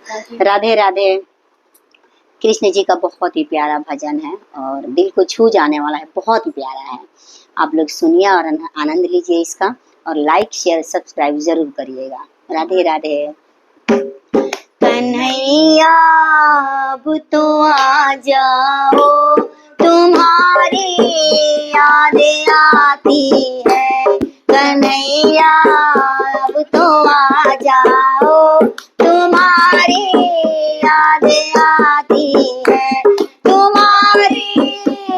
राधे राधे। कृष्ण जी का बहुत ही प्यारा भजन है और दिल को छू जाने वाला है, बहुत ही प्यारा है। आप लोग सुनिए और आनंद लीजिए इसका, और लाइक शेयर सब्सक्राइब जरूर करिएगा। राधे राधे। कन्हैया अब तो आ जाओ, तुम्हारी यादें आती है। कन्हैया अब तो आ जाओ, तुम्हारी यादें आती है। तुम्हारी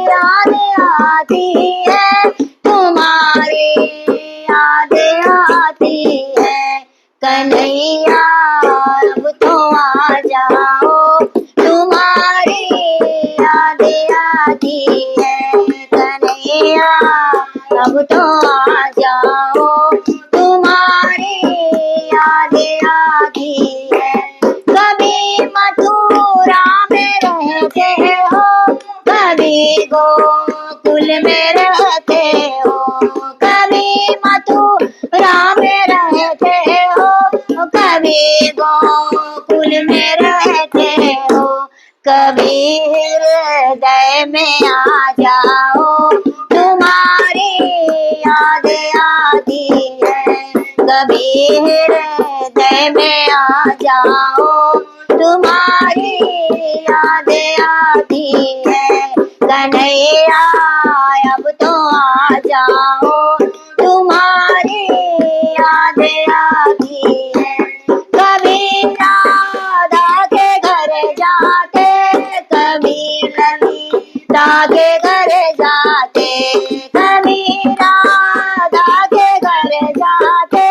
यादें आती है, तुम्हारी यादें आती है। कन्हैया अब तो आ जाओ, तुम्हारी यादें आती है। कन्हैया अब तो आ जाओ, तुम्हारी यादें आती है। कभी मथुरा में रहते हो, कभी गोकुल में रहते हो। कभी मथुरा में रहते हो, कभी गोकुल में रहते हो। कभी हृदय में आ जाओ, तुम्हारी यादें आती है। कभी हृदय में आ जाओ, तुम्हारी यादें आती है। कन्हैया अब तो आ जाओ, तुम्हारी यादें आती है। कभी राधा के घर जाते, कभी ललिता के घर जाते। कभी राधा के घर जाते,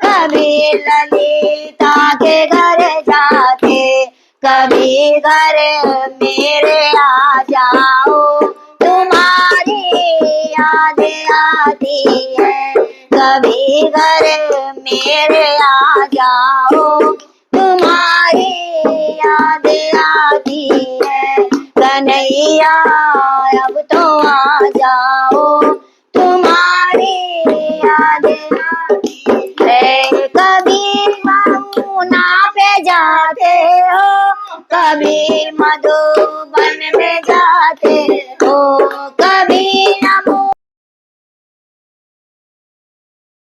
कभी ललिता के घर जाते। कभी घर मेरे आ जाओ, तुम्हारी यादें आती है। कभी घर मेरे आ जाओ, तुम्हारी यादें आती है। कन्हैया अब तो आ जाओ, तुम्हारी यादें आती है। कभी यमुना पे जाते हो, कभी मधुबन में जाते हो।